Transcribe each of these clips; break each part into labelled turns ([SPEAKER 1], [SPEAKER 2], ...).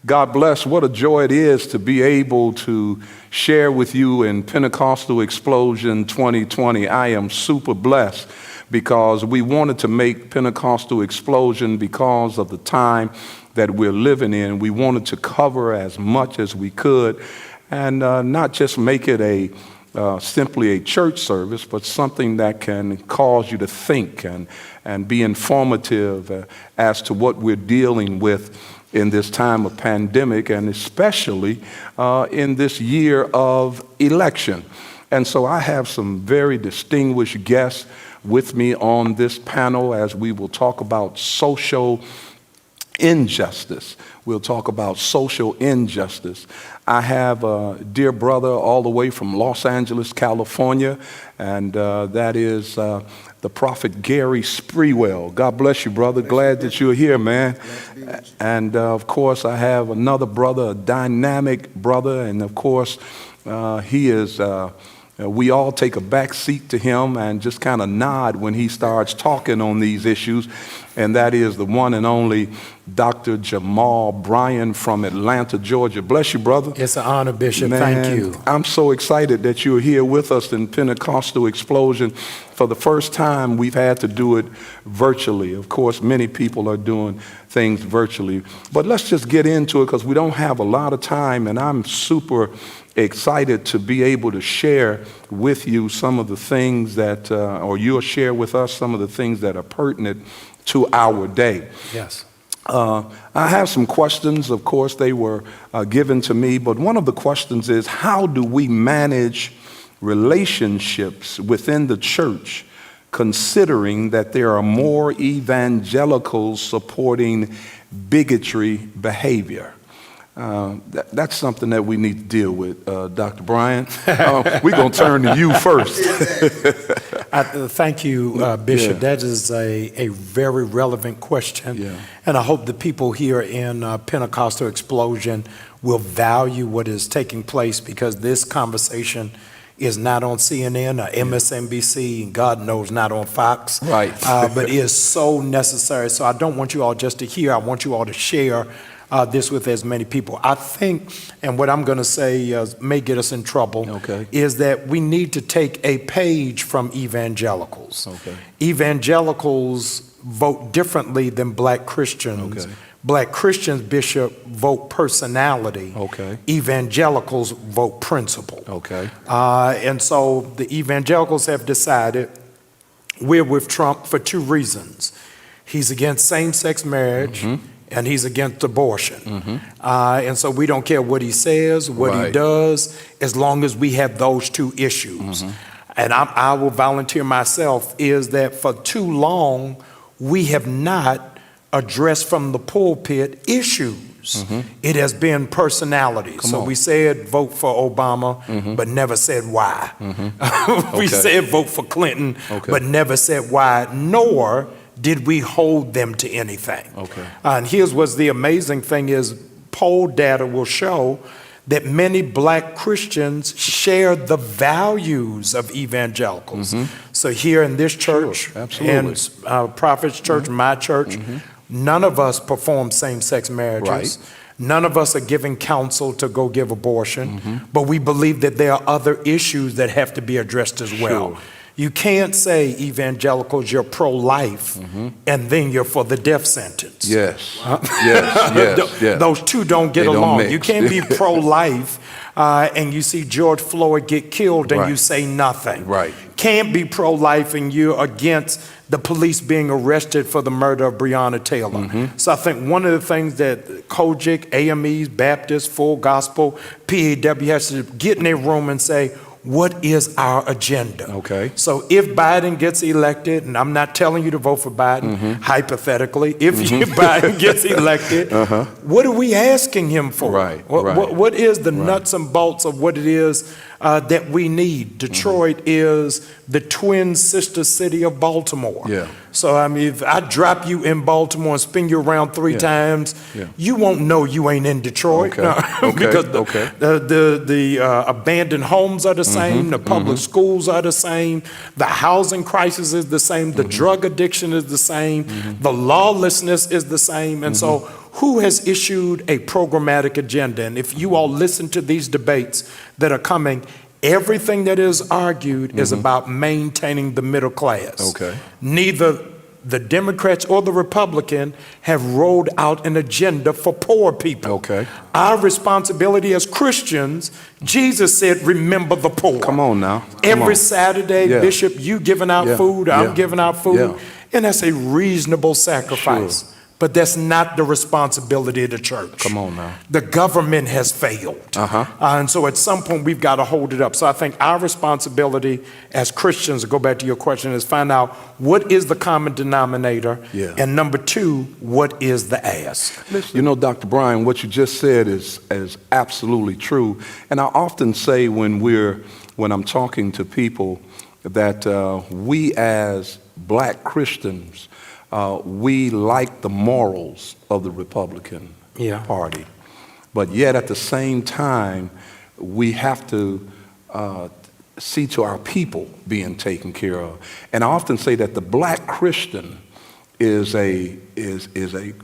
[SPEAKER 1] God bless. What a joy it is to be able to share with you in Pentecostal Explosion 2020. I am super blessed because we wanted to make Pentecostal Explosion because of the time that we're living in. We wanted to cover as much as we could and not just make it simply a church service, but something that can cause you to think and be informative as to what we're dealing with in this time of pandemic, and especially in this year of election. And so I have some very distinguished guests with me on this panel as we will talk about social injustice. We'll talk about social injustice. I have a dear brother all the way from Los Angeles, California, and that is the prophet Gary Sprewell. God bless you, brother. Glad that you're here, man. And of course, I have another brother, a dynamic brother, and of course, he is. We all take a back seat to him and just kind of nod when he starts talking on these issues, and that is the one and only Dr. Jamal Bryan from Atlanta, Georgia. Bless you, brother.
[SPEAKER 2] It's an honor, Bishop.
[SPEAKER 1] Man,
[SPEAKER 2] thank you.
[SPEAKER 1] I'm so excited that you're here with us in Pentecostal Explosion. For the first time, we've had to do it virtually. Of course, many people are doing things virtually, but let's just get into it because we don't have a lot of time, and I'm super excited to be able to share with you some of the things that, or you'll share with us some of the things that are pertinent to our day.
[SPEAKER 2] Yes.
[SPEAKER 1] I have some questions. Of course, they were given to me, but one of the questions is, how do we manage relationships within the church, considering that there are more evangelicals supporting bigotry behavior? That's something that we need to deal with, Dr. Bryan. We're going to turn to you first.
[SPEAKER 2] Thank you, Bishop.
[SPEAKER 1] Yeah.
[SPEAKER 2] That is a very relevant question.
[SPEAKER 1] Yeah.
[SPEAKER 2] And I hope the people here in Pentecostal Explosion will value what is taking place, because this conversation is not on CNN or MSNBC, and God knows not on Fox.
[SPEAKER 1] Right.
[SPEAKER 2] But is so necessary. So I don't want you all just to hear. I want you all to share this with as many people. I think, and what I'm going to say may get us in trouble,
[SPEAKER 1] okay,
[SPEAKER 2] is that we need to take a page from evangelicals.
[SPEAKER 1] Okay.
[SPEAKER 2] Evangelicals vote differently than black Christians.
[SPEAKER 1] Okay.
[SPEAKER 2] Black Christians, Bishop, vote personality.
[SPEAKER 1] Okay.
[SPEAKER 2] Evangelicals vote principle.
[SPEAKER 1] Okay.
[SPEAKER 2] And so the evangelicals have decided we're with Trump for two reasons. He's against same-sex marriage, mm-hmm, and he's against abortion. Mm-hmm. And so we don't care what he says, what
[SPEAKER 1] right,
[SPEAKER 2] he does, as long as we have those two issues. Mm-hmm. And I will volunteer myself, is that for too long, we have not addressed from the pulpit issues. Mm-hmm. It has been personality. So we said vote for Obama, mm-hmm, but never said why. Mm-hmm. We said vote for Clinton, okay, but never said why, nor did we hold them to anything. Okay. And here's what's the amazing thing is, poll data will show that many black Christians share the values of evangelicals. Mm-hmm. So here in this church, sure, and Prophet's Church, mm-hmm, my church, mm-hmm, none of us perform same-sex marriages. Right. None of us are giving counsel to go give abortion, mm-hmm, but we believe that there are other issues that have to be addressed as well. Sure. You can't say evangelicals, you're pro-life, mm-hmm, and then you're for the death sentence.
[SPEAKER 1] Yes, yes.
[SPEAKER 2] Those two don't get along. You can't be pro-life and you see George Floyd get killed and, right, you say nothing. Right. Can't be pro-life and you're against the police being arrested for the murder of Breonna Taylor. Mm-hmm. So I think one of the things that COGIC, AMEs, Baptists, Full Gospel, PAW has to get in their room and say, what is our agenda? Okay. So if Biden gets elected, and I'm not telling you to vote for Biden, mm-hmm, hypothetically, if Biden gets elected, what are we asking him for? Right. What is the nuts and bolts of what it is that we need? Detroit, mm-hmm, is the twin sister city of Baltimore. Yeah. So I mean, if I drop you in Baltimore and spin you around three times, you won't know you ain't in Detroit. Okay. Because the abandoned homes are the same, mm-hmm, the public, mm-hmm, schools are the same, the housing crisis is the same, the, mm-hmm, drug addiction is the same, mm-hmm, the lawlessness is the same, and, mm-hmm, so who has issued a programmatic agenda? And if you all listen to these debates that are coming, everything that is argued is about maintaining the middle class.
[SPEAKER 1] Okay.
[SPEAKER 2] Neither the Democrats or the Republican have rolled out an agenda for poor people.
[SPEAKER 1] Okay.
[SPEAKER 2] Our responsibility as Christians, Jesus said, remember the poor.
[SPEAKER 1] Come on now.
[SPEAKER 2] Every Saturday,
[SPEAKER 1] Yeah.
[SPEAKER 2] Bishop, you giving out
[SPEAKER 1] Yeah.
[SPEAKER 2] food,
[SPEAKER 1] Yeah.
[SPEAKER 2] I'm giving out food.
[SPEAKER 1] Yeah.
[SPEAKER 2] And that's a reasonable sacrifice.
[SPEAKER 1] Sure.
[SPEAKER 2] But that's not the responsibility of the church.
[SPEAKER 1] Come on now.
[SPEAKER 2] The government has failed. And so at some point, we've got to hold it up. So I think our responsibility as Christians, to go back to your question, is find out what is the common denominator.
[SPEAKER 1] Yeah.
[SPEAKER 2] And number two, what is the ask?
[SPEAKER 1] You know, Dr. Brian, what you just said is absolutely true. And I often say when I'm talking to people that we as black Christians, we like the morals of the Republican Party. But yet at the same time, we have to see to our people being taken care of. And I often say that the black Christian is a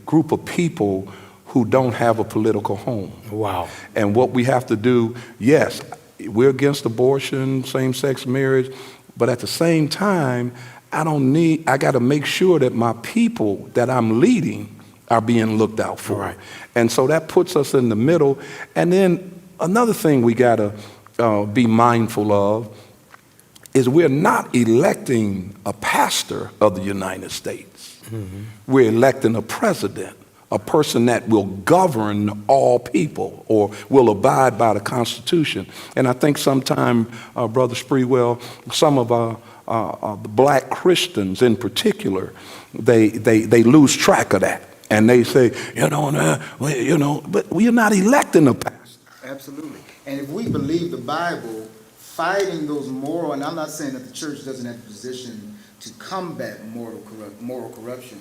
[SPEAKER 1] group of people who don't have a political home.
[SPEAKER 2] Wow.
[SPEAKER 1] And what we have to do, yes, we're against abortion, same-sex marriage, but at the same time, I got to make sure that my people that I'm leading are being looked out for.
[SPEAKER 2] Right.
[SPEAKER 1] And so that puts us in the middle. And then another thing we got to be mindful of is we're not electing a pastor of the United States. Mm-hmm. We're electing a president, a person that will govern all people or will abide by the Constitution. And I think sometime, Brother Spreewell, some of the black Christians in particular, they lose track of that. And they say, but we're not electing a pastor.
[SPEAKER 3] Absolutely. And if we believe the Bible, fighting those moral, and I'm not saying that the church doesn't have the position to combat moral corruption,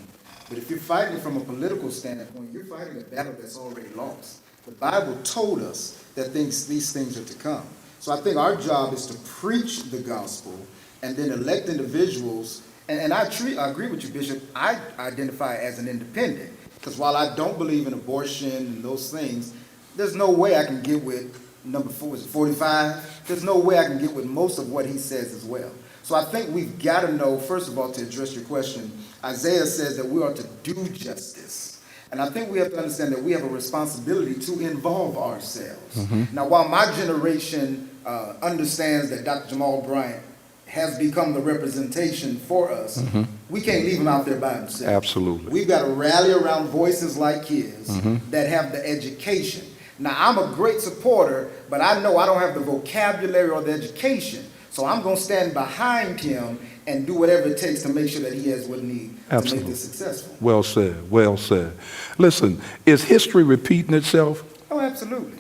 [SPEAKER 3] but if you're fighting from a political standpoint, you're fighting a battle that's already lost. The Bible told us that these things are to come. So I think our job is to preach the gospel and then elect individuals. And I agree with you, Bishop. I identify as an independent, because while I don't believe in abortion and those things, there's no way I can get with number 45. There's no way I can get with most of what he says as well. So I think we've got to know, first of all, to address your question, Isaiah says that we are to do justice. And I think we have to understand that we have a responsibility to involve ourselves. Mm-hmm. Now, while my generation understands that Dr. Jamal Bryant has become the representation for us, mm-hmm. we can't leave him out there by himself.
[SPEAKER 1] Absolutely.
[SPEAKER 3] We've got to rally around voices like his mm-hmm. that have the education. Now, I'm a great supporter, but I know I don't have the vocabulary or the education. So I'm going to stand behind him and do whatever it takes to make sure that he has what he needs to make this successful.
[SPEAKER 1] Well said, well said. Listen, is history repeating itself?
[SPEAKER 3] Oh, absolutely.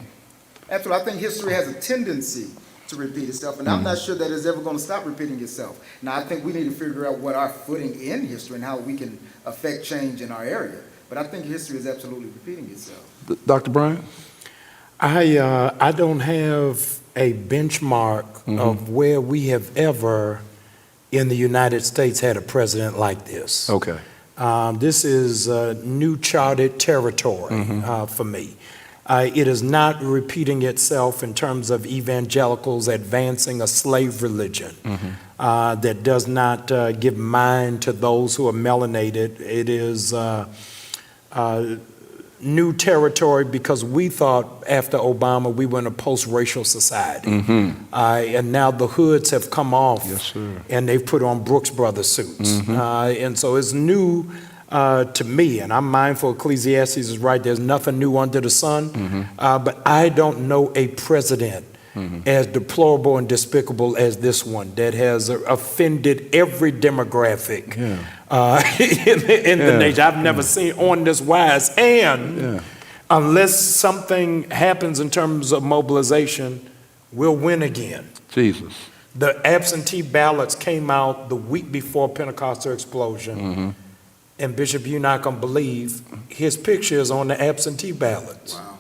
[SPEAKER 3] Absolutely. I think history has a tendency to repeat itself, and I'm not sure that it's ever going to stop repeating itself. Now, I think we need to figure out what our footing in history and how we can affect change in our area. But I think history is absolutely repeating itself.
[SPEAKER 1] Dr. Bryant?
[SPEAKER 2] I don't have a benchmark mm-hmm. of where we have ever in the United States had a president like this.
[SPEAKER 1] Okay.
[SPEAKER 2] This is new charted territory mm-hmm.
[SPEAKER 1] for
[SPEAKER 2] me. It is not repeating itself in terms of evangelicals advancing a slave religion mm-hmm. That does not give mind to those who are melanated. It is new territory because we thought after Obama we were in a post-racial society. Mm-hmm. And now the hoods have come off.
[SPEAKER 1] Yes, sir.
[SPEAKER 2] And they've put on Brooks Brothers suits. Mm-hmm. And so it's new to me, and I'm mindful Ecclesiastes is right, there's nothing new under the sun, mm-hmm. But I don't know a president mm-hmm. as deplorable and despicable as this one that has offended every demographic in the nation. I've never seen on this wise. And unless something happens in terms of mobilization, we'll win again.
[SPEAKER 1] Jesus.
[SPEAKER 2] The absentee ballots came out the week before Pentecostal Explosion. Mm-hmm. And Bishop, you're not going to believe his picture is on the absentee ballots.
[SPEAKER 3] Wow.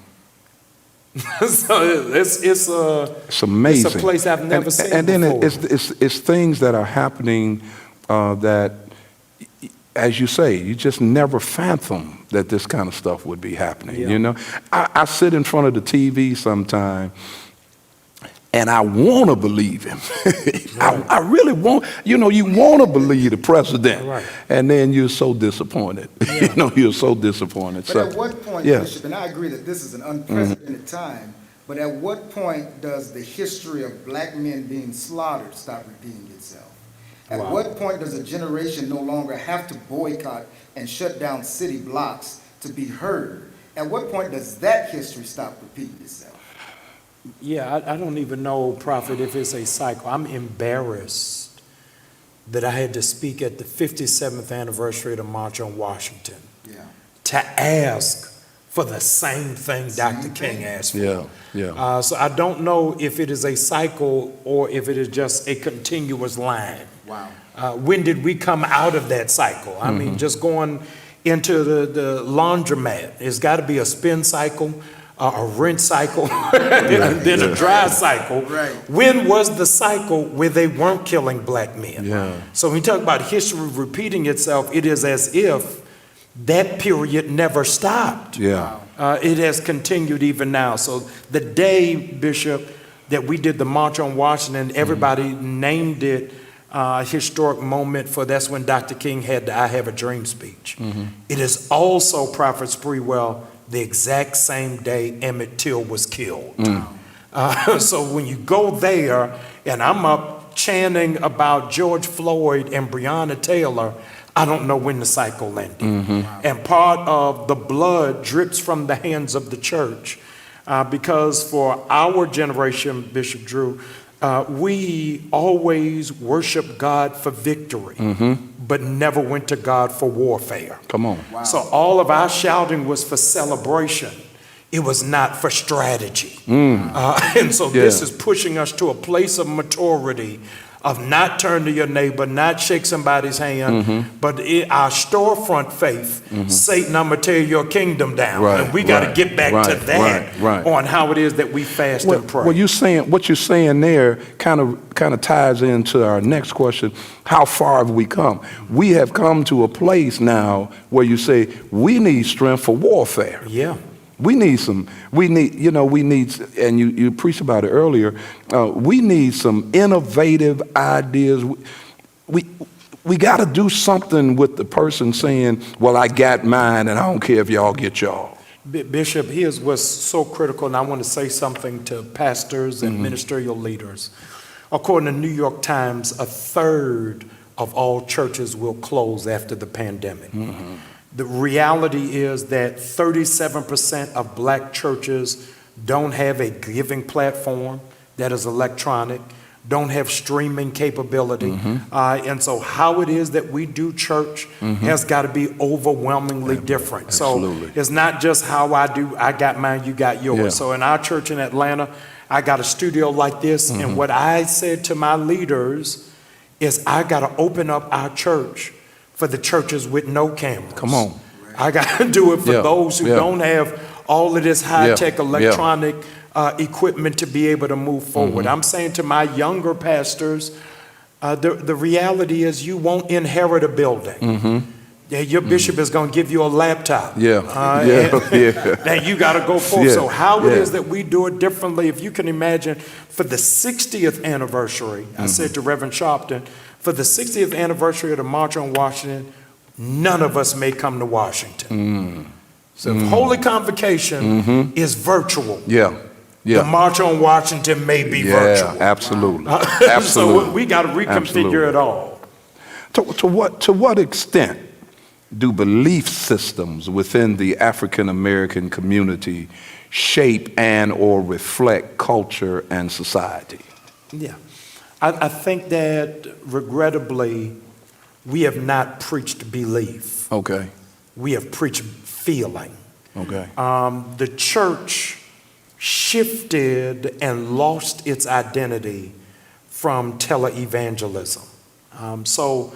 [SPEAKER 2] So it's
[SPEAKER 1] amazing.
[SPEAKER 2] It's a place I've never seen
[SPEAKER 1] and then
[SPEAKER 2] before.
[SPEAKER 1] it's things that are happening that as you say, you just never fathom that this kind of stuff would be happening,
[SPEAKER 2] Yeah.
[SPEAKER 1] you know? I sit in front of the TV sometime, and I want to believe him. I really want, you know, you want to believe the president.
[SPEAKER 2] Right.
[SPEAKER 1] And then you're so disappointed.
[SPEAKER 2] Yeah.
[SPEAKER 1] You know, you're so disappointed.
[SPEAKER 3] But
[SPEAKER 1] So,
[SPEAKER 3] at what point,
[SPEAKER 1] yeah.
[SPEAKER 3] Bishop, and I agree that this is an unprecedented time, but at what point does the history of black men being slaughtered stop repeating itself? At
[SPEAKER 2] Wow.
[SPEAKER 3] what point does a generation no longer have to boycott and shut down city blocks to be heard? At what point does that history stop repeating itself?
[SPEAKER 2] Yeah, I don't even know, Prophet, if it's a cycle. I'm embarrassed that I had to speak at the 57th anniversary of the March on Washington
[SPEAKER 3] Yeah.
[SPEAKER 2] to ask for the same thing Dr. King asked for.
[SPEAKER 1] Yeah, yeah.
[SPEAKER 2] So I don't know if it is a cycle or if it is just a continuous line.
[SPEAKER 3] Wow.
[SPEAKER 2] When did we come out of that cycle? I mean, just going into the laundromat, it's got to be a spin cycle, a rinse cycle, and then a dry cycle.
[SPEAKER 3] Right.
[SPEAKER 2] When was the cycle where they weren't killing black men?
[SPEAKER 1] Yeah.
[SPEAKER 2] So when we talk about history repeating itself, it is as if that period never stopped.
[SPEAKER 1] Yeah.
[SPEAKER 2] It has continued even now. So the day, Bishop, that we did the March on Washington, everybody named it a historic moment, for that's when Dr. King had the I Have a Dream speech. It is also, Prophet Spreewell, the exact same day Emmett Till was killed. So when you go there, and I'm up chanting about George Floyd and Breonna Taylor, I don't know when the cycle ended. And part of the blood drips from the hands of the church, because for our generation, Bishop Drew, we always worship God for victory, but never went to God for warfare.
[SPEAKER 1] Come on.
[SPEAKER 3] Wow.
[SPEAKER 2] So all of our shouting was for celebration. It was not for strategy. And so this
[SPEAKER 1] Yeah.
[SPEAKER 2] is pushing us to a place of maturity, of not turn to your neighbor, not shake somebody's hand, but our storefront faith, Satan, I'm going to tear your kingdom down.
[SPEAKER 1] Right,
[SPEAKER 2] And we got to
[SPEAKER 1] right,
[SPEAKER 2] get back to
[SPEAKER 1] right,
[SPEAKER 2] that
[SPEAKER 1] right.
[SPEAKER 2] on how it is that we fast and pray.
[SPEAKER 1] Well, what you're saying there kind of ties into our next question. How far have we come? We have come to a place now where you say we need strength for warfare.
[SPEAKER 2] Yeah.
[SPEAKER 1] We need, and you preached about it earlier, we need some innovative ideas. We got to do something with the person saying, well, I got mine and I don't care if y'all get y'all.
[SPEAKER 2] Bishop, here's what's so critical, and I want to say something to pastors and ministerial leaders. According to New York Times, a third of all churches will close after the pandemic. The reality is that 37% of black churches don't have a giving platform that is electronic, don't have streaming capability. And so how it is that we do church has got to be overwhelmingly different.
[SPEAKER 1] Absolutely.
[SPEAKER 2] So it's not just how I do, I got mine, you got yours.
[SPEAKER 1] Yeah.
[SPEAKER 2] So in our church in Atlanta, I got a studio like this, and what I said to my leaders is I got to open up our church for the churches with no cameras.
[SPEAKER 1] Come on.
[SPEAKER 2] I got to do it for those who don't have all of this high-tech electronic equipment to be able to move forward. I'm saying to my younger pastors, the reality is you won't inherit a building. Your bishop is going to give you a laptop. And you got to go forward.
[SPEAKER 1] Yeah.
[SPEAKER 2] So how it
[SPEAKER 1] Yeah.
[SPEAKER 2] is that we do it differently, if you can imagine, for the 60th anniversary, I said to Reverend Sharpton, for the 60th anniversary of the March on Washington, none of us may come to Washington. So if Holy Convocation is virtual, the March on Washington may be virtual.
[SPEAKER 1] Absolutely.
[SPEAKER 2] So
[SPEAKER 1] Absolutely.
[SPEAKER 2] we got to reconfigure it all.
[SPEAKER 1] To what extent do belief systems within the African American community shape and or reflect culture and society?
[SPEAKER 2] Yeah. I think that regrettably, we have not preached belief.
[SPEAKER 1] Okay.
[SPEAKER 2] We have preached feeling.
[SPEAKER 1] Okay.
[SPEAKER 2] The church shifted and lost its identity from televangelism. So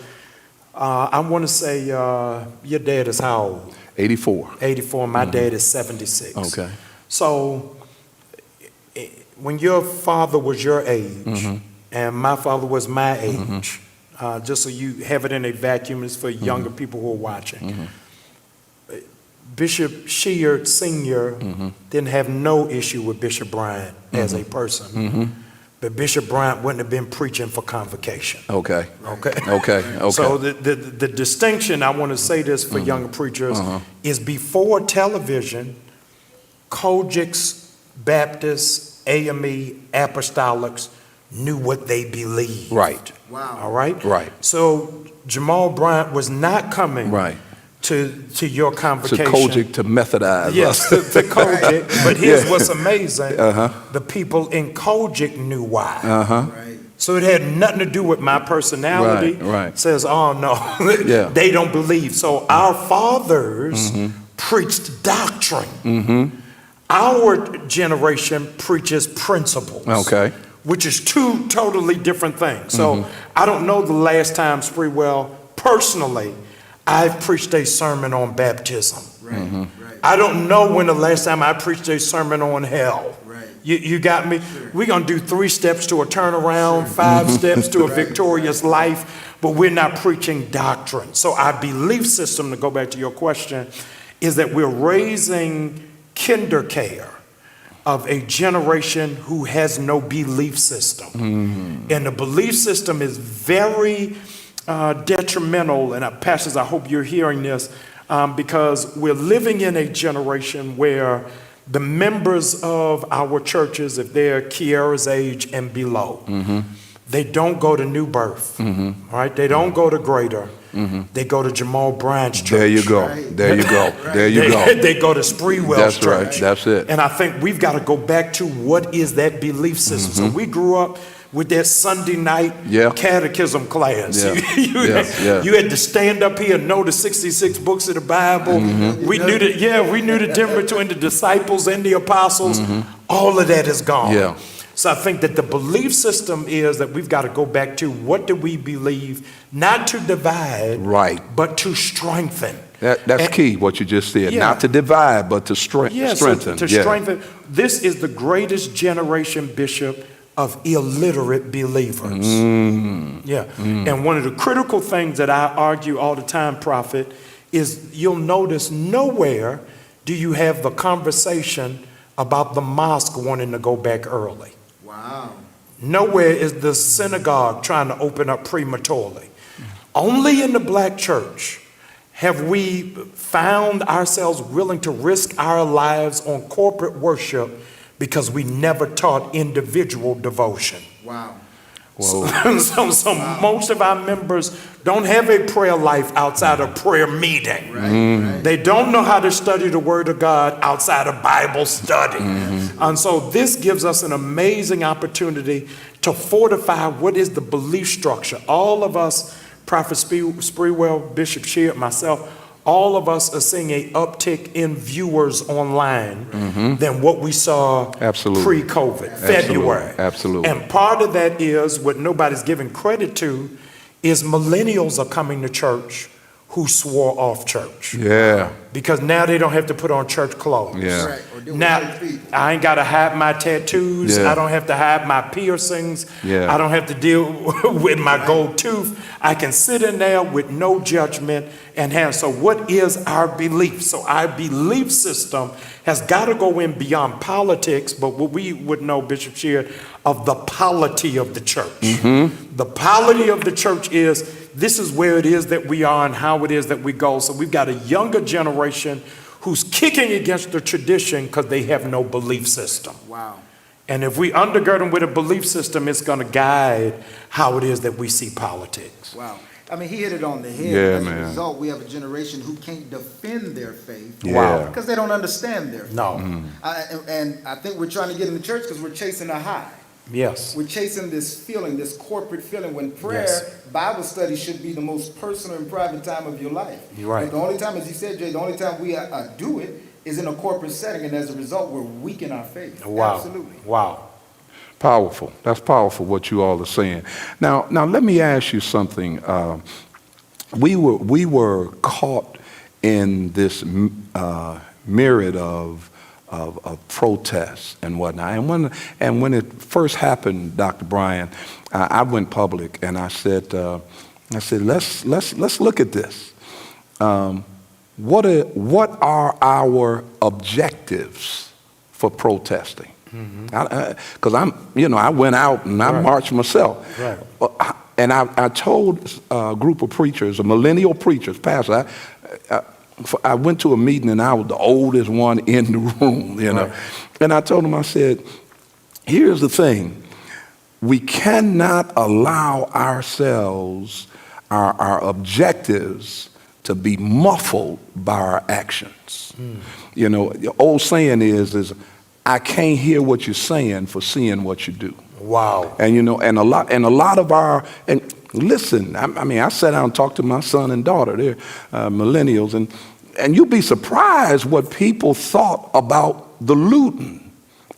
[SPEAKER 2] I want to say your dad is how old?
[SPEAKER 1] 84.
[SPEAKER 2] 84. My dad is 76.
[SPEAKER 1] Okay.
[SPEAKER 2] So when your father was your age and my father was my age, just so you have it in a vacuum. It's for younger people who are watching. Bishop Sheard Sr. didn't have no issue with Bishop Bryant as a person. But Bishop Bryant wouldn't have been preaching for convocation.
[SPEAKER 1] Okay.
[SPEAKER 2] Okay.
[SPEAKER 1] Okay.
[SPEAKER 2] So the distinction, I want to say this for younger preachers, is before television, COGICs, Baptists, AME, Apostolics knew what they believed.
[SPEAKER 1] Right.
[SPEAKER 3] Wow.
[SPEAKER 2] All right?
[SPEAKER 1] Right.
[SPEAKER 2] So Jamal Bryant was not coming
[SPEAKER 1] Right.
[SPEAKER 2] to your
[SPEAKER 1] To
[SPEAKER 2] convocation.
[SPEAKER 1] COGIC to methodize
[SPEAKER 2] Yes,
[SPEAKER 1] us.
[SPEAKER 2] to COGIC. But here's what's amazing.
[SPEAKER 1] Uh-huh.
[SPEAKER 2] The people in COGIC knew why.
[SPEAKER 1] Uh-huh.
[SPEAKER 3] Right.
[SPEAKER 2] So it had nothing to do with my personality.
[SPEAKER 1] Right.
[SPEAKER 2] Says, oh no,
[SPEAKER 1] Yeah.
[SPEAKER 2] they don't believe. So our fathers preached doctrine. Our generation preaches principles.
[SPEAKER 1] Okay.
[SPEAKER 2] Which is two totally different things. So I don't know the last time, Spreewell, personally, I've preached a sermon on baptism.
[SPEAKER 3] Right. Right.
[SPEAKER 2] I don't know when the last time I preached a sermon on hell.
[SPEAKER 3] Right.
[SPEAKER 2] You got me? We're going to do 3 steps to a turnaround, 5 steps to a victorious life, but we're not preaching doctrine. So our belief system, to go back to your question, is that we're raising kindercare of a generation who has no belief system. And the belief system is very detrimental, and pastors, I hope you're hearing this, because we're living in a generation where the members of our churches, if they're Kiara's age and below, they don't go to New Birth, right? They don't go to Greater. They go to Jamal Bryant's church.
[SPEAKER 1] There you go. There you go. There you go.
[SPEAKER 2] They go to Spreewell's
[SPEAKER 1] That's
[SPEAKER 2] church.
[SPEAKER 1] right. That's it.
[SPEAKER 2] And I think we've got to go back to what is that belief system. So we grew up with that Sunday night catechism class.
[SPEAKER 1] Yeah.
[SPEAKER 2] You had to stand up here and know the 66 books of the Bible. We knew the difference between the disciples and the apostles. All of that is gone.
[SPEAKER 1] Yeah.
[SPEAKER 2] So I think that the belief system is that we've got to go back to what do we believe, not to divide,
[SPEAKER 1] Right.
[SPEAKER 2] but to strengthen.
[SPEAKER 1] That's key, what you just said.
[SPEAKER 2] Yeah.
[SPEAKER 1] Not to divide, but to
[SPEAKER 2] Yes,
[SPEAKER 1] strengthen.
[SPEAKER 2] to strengthen. This is the greatest generation, Bishop, of illiterate believers. And one of the critical things that I argue all the time, Prophet, is you'll notice nowhere do you have the conversation about the mosque wanting to go back early.
[SPEAKER 3] Wow.
[SPEAKER 2] Nowhere is the synagogue trying to open up prematurely. Only in the black church have we found ourselves willing to risk our lives on corporate worship because we never taught individual devotion.
[SPEAKER 3] Wow.
[SPEAKER 2] So most of our members don't have a prayer life outside of prayer meeting.
[SPEAKER 3] Right.
[SPEAKER 2] They don't know how to study the Word of God outside of Bible study. And so this gives us an amazing opportunity to fortify what is the belief structure. All of us, Prophet Spreewell, Bishop Sheard, myself, all of us are seeing an uptick in viewers online than what we saw pre-COVID, February.
[SPEAKER 1] Absolutely.
[SPEAKER 2] And part of that is what nobody's giving credit to is millennials are coming to church who swore off church.
[SPEAKER 1] Yeah.
[SPEAKER 2] Because now they don't have to put on church clothes.
[SPEAKER 1] Yeah.
[SPEAKER 3] Right. Or do it
[SPEAKER 2] Now,
[SPEAKER 3] with your feet.
[SPEAKER 2] I ain't got to hide my tattoos.
[SPEAKER 1] Yeah.
[SPEAKER 2] I don't have to hide my piercings.
[SPEAKER 1] Yeah.
[SPEAKER 2] I don't have to deal with my gold tooth. I can sit in there with no judgment and have. So what is our belief? So our belief system has got to go in beyond politics, but what we would know, Bishop Sheard, of the polity of the church. The polity of the church is this is where it is that we are and how it is that we go. So we've got a younger generation who's kicking against the tradition because they have no belief system.
[SPEAKER 3] Wow.
[SPEAKER 2] And if we undergird them with a belief system, it's going to guide how it is that we see politics.
[SPEAKER 3] Wow. I mean, he hit it on the head.
[SPEAKER 1] Yeah,
[SPEAKER 3] As
[SPEAKER 1] man.
[SPEAKER 3] a result, we have a generation who can't defend their faith
[SPEAKER 1] Yeah.
[SPEAKER 3] because they don't understand their faith.
[SPEAKER 2] No.
[SPEAKER 3] And I think we're trying to get in the church because we're chasing a high.
[SPEAKER 2] Yes.
[SPEAKER 3] We're chasing this feeling, this corporate feeling, when prayer,
[SPEAKER 2] Yes.
[SPEAKER 3] Bible study should be the most personal and private time of your life.
[SPEAKER 2] You're right.
[SPEAKER 3] But the only time, as you said, Jay, the only time we do it is in a corporate setting, and as a result, we're weak in our faith.
[SPEAKER 2] Wow.
[SPEAKER 3] Absolutely.
[SPEAKER 2] Wow.
[SPEAKER 1] Powerful. That's powerful what you all are saying. Now let me ask you something. We were caught in this myriad of of protests and whatnot. And when it first happened, Dr. Brian, I went public and I said, let's look at this. What are our objectives for protesting? Because I went out and I marched myself.
[SPEAKER 2] Right.
[SPEAKER 1] And I told a group of preachers, millennial preachers, pastor, I went to a meeting and I was the oldest one in the room,
[SPEAKER 2] Right.
[SPEAKER 1] And I told them, I said, here's the thing. We cannot allow ourselves, our objectives, to be muffled by our actions. The old saying is I can't hear what you're saying for seeing what you do.
[SPEAKER 2] Wow.
[SPEAKER 1] And and a lot of our, and listen, I mean, I sat down and talked to my son and daughter, they're millennials, and you'd be surprised what people thought about the looting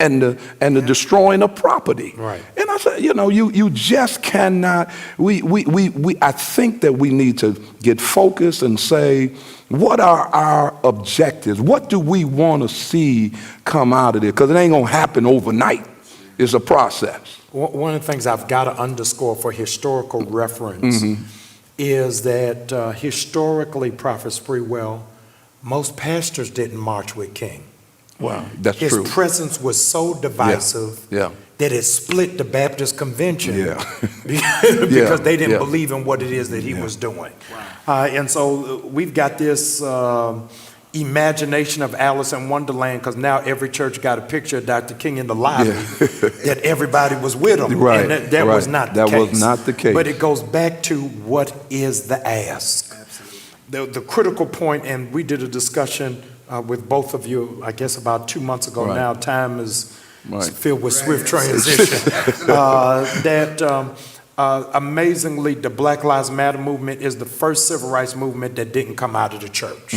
[SPEAKER 1] and the destroying of property.
[SPEAKER 2] Right.
[SPEAKER 1] And I said, you just cannot. I think that we need to get focused and say, what are our objectives? What do we want to see come out of it? Because it ain't gonna happen overnight. It's a process.
[SPEAKER 2] One of the things I've got to underscore for historical reference is that historically, Prophet Sprewell, most pastors didn't march with King.
[SPEAKER 1] Wow, that's
[SPEAKER 2] His
[SPEAKER 1] true.
[SPEAKER 2] presence was so divisive
[SPEAKER 1] Yeah.
[SPEAKER 2] that it split the Baptist convention
[SPEAKER 1] Yeah.
[SPEAKER 2] because they didn't
[SPEAKER 1] Yeah.
[SPEAKER 2] believe in what it is that he was doing. And so we've got this imagination of Alice in Wonderland, because now every church got a picture of Dr. King in the lobby that everybody was with him.
[SPEAKER 1] Right,
[SPEAKER 2] And that was not the case.
[SPEAKER 1] That was not the case.
[SPEAKER 2] But it goes back to what is the ask. The critical point, and we did a discussion with both of you, I guess about 2 months ago now. Time is filled with swift transition. Amazingly, the Black Lives Matter movement is the first civil rights movement that didn't come out of the church.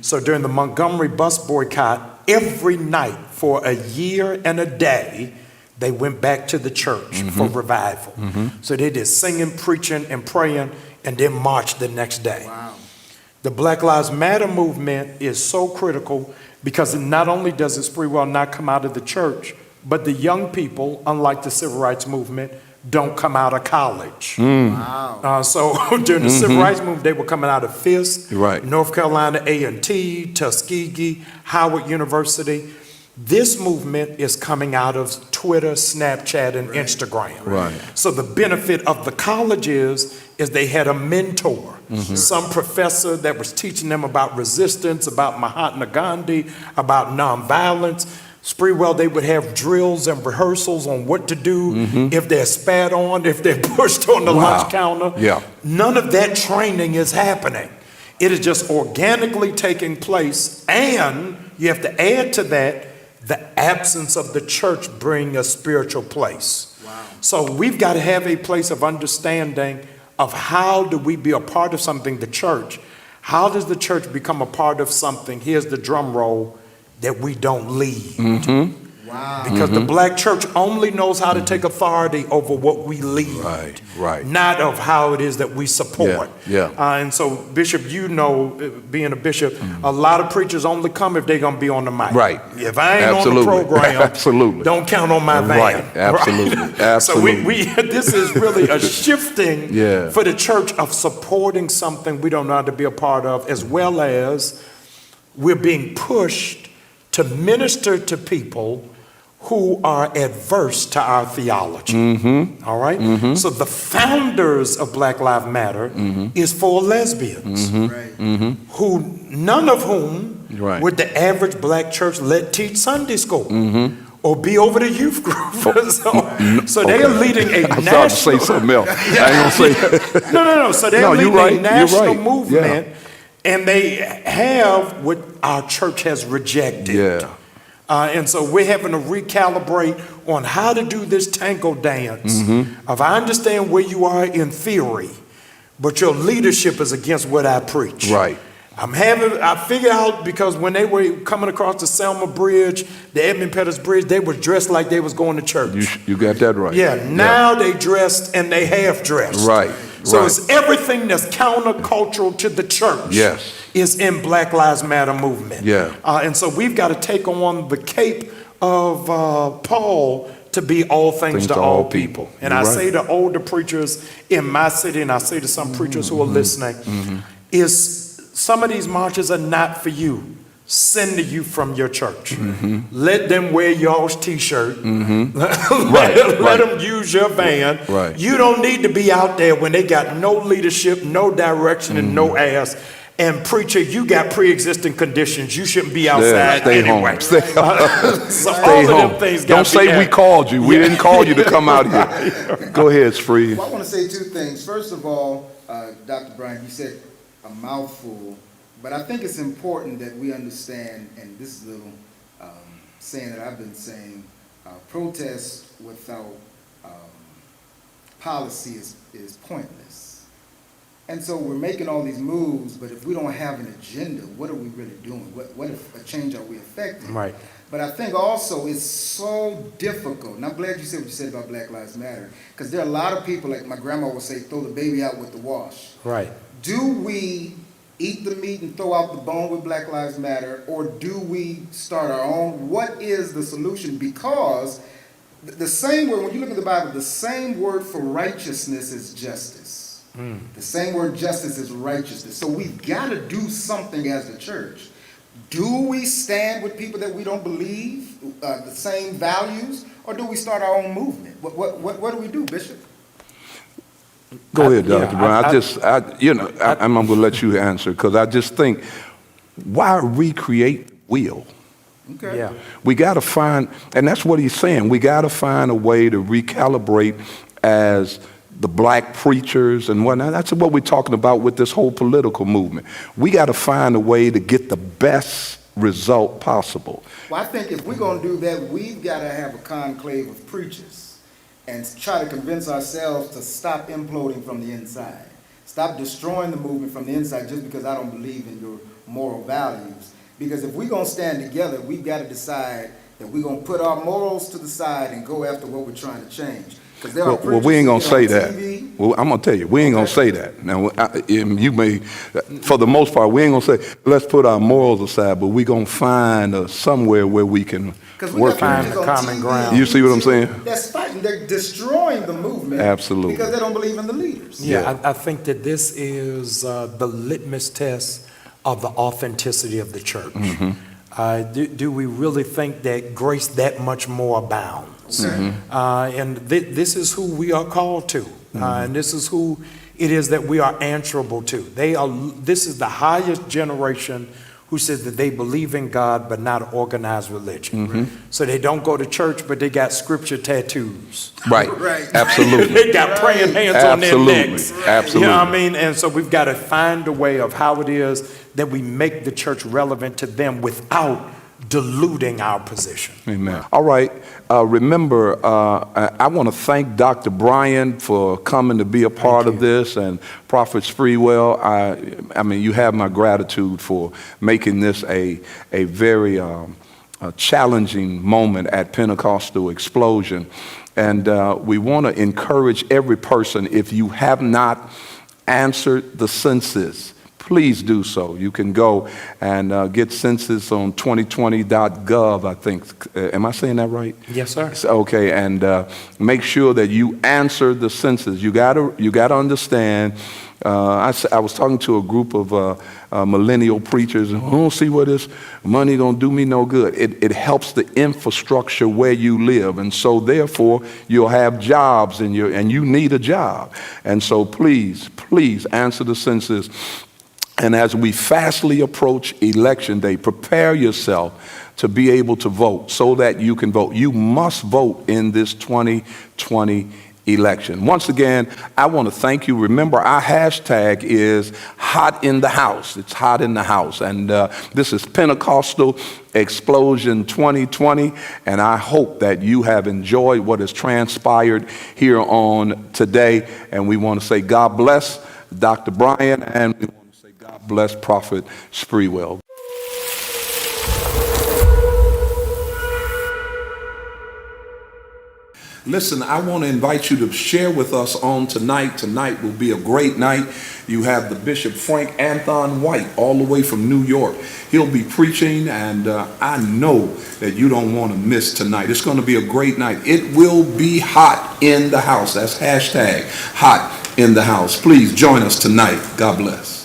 [SPEAKER 2] So during the Montgomery bus boycott, every night for a year and a day, they went back to the church for revival. So they did singing, preaching, and praying, and then marched the next day.
[SPEAKER 3] Wow.
[SPEAKER 2] The Black Lives Matter movement is so critical because not only does it Sprewell not come out of the church, but the young people, unlike the civil rights movement, don't come out of college.
[SPEAKER 3] Wow.
[SPEAKER 2] So during the civil rights movement, they were coming out of Fisk,
[SPEAKER 1] Right.
[SPEAKER 2] North Carolina A&T, Tuskegee, Howard University. This movement is coming out of Twitter, Snapchat, and Instagram.
[SPEAKER 1] Right.
[SPEAKER 2] So the benefit of the colleges is they had a mentor, some professor that was teaching them about resistance, about Mahatma Gandhi, about nonviolence. Sprewell, they would have drills and rehearsals on what to do if they're spat on, if they're pushed on the lunch counter.
[SPEAKER 1] Yeah.
[SPEAKER 2] None of that training is happening. It is just organically taking place, and you have to add to that the absence of the church bring a spiritual place.
[SPEAKER 3] Wow.
[SPEAKER 2] So we've got to have a place of understanding of how do we be a part of something, the church. How does the church become a part of something? Here's the drum roll, that we don't lead.
[SPEAKER 3] Wow.
[SPEAKER 2] Because the black church only knows how to take authority over what we lead.
[SPEAKER 1] Right.
[SPEAKER 2] Not of how it is that we support.
[SPEAKER 1] Yeah.
[SPEAKER 2] And so, Bishop, being a bishop, a lot of preachers only come if they're going to be on the mic.
[SPEAKER 1] Right.
[SPEAKER 2] If I ain't
[SPEAKER 1] Absolutely.
[SPEAKER 2] on the program,
[SPEAKER 1] Absolutely.
[SPEAKER 2] don't count on my van.
[SPEAKER 1] Right. Absolutely.
[SPEAKER 2] Right?
[SPEAKER 1] Absolutely.
[SPEAKER 2] So this is really a shifting
[SPEAKER 1] Yeah.
[SPEAKER 2] for the church of supporting something we don't know how to be a part of, as well as we're being pushed to minister to people who are adverse to our theology. All right? So the founders of Black Lives Matter is for lesbians,
[SPEAKER 3] Right.
[SPEAKER 2] who none of whom
[SPEAKER 1] Right.
[SPEAKER 2] would the average black church let teach Sunday school or be over the youth group. So they are leading a
[SPEAKER 1] I
[SPEAKER 2] national.
[SPEAKER 1] was about to say something else. I ain't gonna say.
[SPEAKER 2] No. So they're
[SPEAKER 1] No, you're
[SPEAKER 2] leading
[SPEAKER 1] right.
[SPEAKER 2] a
[SPEAKER 1] You're
[SPEAKER 2] national
[SPEAKER 1] right.
[SPEAKER 2] movement, and they have what our church has rejected.
[SPEAKER 1] Yeah.
[SPEAKER 2] And so we're having to recalibrate on how to do this tango dance. If I understand where you are in theory, but your leadership is against what I preach.
[SPEAKER 1] Right.
[SPEAKER 2] I figured out, because when they were coming across the Selma Bridge, the Edmund Pettus Bridge, they were dressed like they was going to church.
[SPEAKER 1] You got that right.
[SPEAKER 2] Yeah, now they dressed and they half dressed.
[SPEAKER 1] Right.
[SPEAKER 2] So
[SPEAKER 1] Right.
[SPEAKER 2] it's everything that's countercultural to the church.
[SPEAKER 1] Yes.
[SPEAKER 2] Is in Black Lives Matter movement.
[SPEAKER 1] Yeah.
[SPEAKER 2] And so we've got to take on the cape of Paul to be all things to all people. And
[SPEAKER 1] You're
[SPEAKER 2] I
[SPEAKER 1] right.
[SPEAKER 2] say to older preachers in my city, and I say to some preachers who are listening, is some of these marches are not for you. Send the youth from your church. Let them wear y'all's t-shirt. Let them use your van.
[SPEAKER 1] Right.
[SPEAKER 2] You don't need to be out there when they got no leadership, no direction, and no ass. And preacher, you got pre-existing conditions. You shouldn't be outside
[SPEAKER 1] Stay
[SPEAKER 2] anyway.
[SPEAKER 1] home. Stay,
[SPEAKER 2] So
[SPEAKER 1] stay
[SPEAKER 2] all of
[SPEAKER 1] home.
[SPEAKER 2] them things
[SPEAKER 1] Don't
[SPEAKER 2] gotta be
[SPEAKER 1] say we
[SPEAKER 2] added.
[SPEAKER 1] called you. We didn't call you to come out here. Go ahead, Spree.
[SPEAKER 3] Well, I want to say two things. First of all, Dr. Bryant, you said a mouthful, but I think it's important that we understand, and this is a little saying that I've been saying, protest without policy is pointless. And so we're making all these moves, but if we don't have an agenda, what are we really doing? What if a change are we affecting?
[SPEAKER 2] Right.
[SPEAKER 3] But I think also it's so difficult, and I'm glad you said what you said about Black Lives Matter, because there are a lot of people, like my grandma would say, throw the baby out with the wash.
[SPEAKER 2] Right.
[SPEAKER 3] Do we eat the meat and throw out the bone with Black Lives Matter, or do we start our own? What is the solution? Because the same word, when you look at the Bible, the same word for righteousness is justice. The same word justice is righteousness. So we've got to do something as the church. Do we stand with people that we don't believe the same values, or do we start our own movement? What do we do, Bishop?
[SPEAKER 1] Go ahead, Dr. Brown. I'm going to let you answer, because I just think, why recreate the wheel?
[SPEAKER 3] Okay.
[SPEAKER 2] Yeah.
[SPEAKER 1] We got to find, and that's what he's saying, we got to find a way to recalibrate as the black preachers and whatnot. That's what we're talking about with this whole political movement. We got to find a way to get the best result possible.
[SPEAKER 3] Well, I think if we're going to do that, we've got to have a conclave of preachers and try to convince ourselves to stop imploding from the inside. Stop destroying the movement from the inside just because I don't believe in your moral values. Because if we're going to stand together, we've got to decide that we're going to put our morals to the side and go after what we're trying to change.
[SPEAKER 1] Well, we ain't going to say that. Well, I'm going to tell you, we ain't going to say that. Now, you may, for the most part, we ain't going to say, let's put our morals aside, but we're going to find somewhere where we can work
[SPEAKER 2] Find the common ground.
[SPEAKER 1] You see what I'm saying?
[SPEAKER 3] That's fighting. They're destroying the movement.
[SPEAKER 1] Absolutely.
[SPEAKER 3] Because they don't believe in the leaders.
[SPEAKER 2] Yeah, I think that this is the litmus test of the authenticity of the church. Do we really think that grace that much more abounds? And this is who we are called to, and this is who it is that we are answerable to. This is the highest generation who says that they believe in God but not organized religion. So they don't go to church, but they got scripture tattoos.
[SPEAKER 1] Right.
[SPEAKER 3] Right.
[SPEAKER 1] Absolutely.
[SPEAKER 2] They got praying hands on their necks.
[SPEAKER 1] Absolutely.
[SPEAKER 2] You know what I mean? And so we've got to find a way of how it is that we make the church relevant to them without diluting our position.
[SPEAKER 1] Amen. All right. Remember, I want to thank Dr. Bryan for coming to be a part of this, and Prophet Spreewell. I mean, you have my gratitude for making this a very challenging moment at Pentecostal Explosion. And we want to encourage every person, if you have not answered the census, please do so. You can go and get census on 2020.gov, I think. Am I saying that right?
[SPEAKER 2] Yes, sir.
[SPEAKER 1] Okay, and make sure that you answer the census. You gotta understand. I was talking to a group of millennial preachers, and I don't see where this money gonna do me no good. It helps the infrastructure where you live, and so therefore you'll have jobs, and you need a job. And so please answer the census. And as we fastly approach election day, prepare yourself to be able to vote so that you can vote. You must vote in this 2020 election. Once again, I want to thank you. Remember, our hashtag is Hot in the House. It's Hot in the House. And this is Pentecostal Explosion 2020. And I hope that you have enjoyed what has transpired here on today. And we want to say God bless Dr. Bryan, and we want to say God bless Prophet Spreewell. Listen, I want to invite you to share with us on tonight. Tonight will be a great night. You have the Bishop Frank Anthon White all the way from New York. He'll be preaching, and I know that you don't want to miss tonight. It's going to be a great night. It will be hot in the house. That's hashtag hot in the house. Please join us tonight. God bless.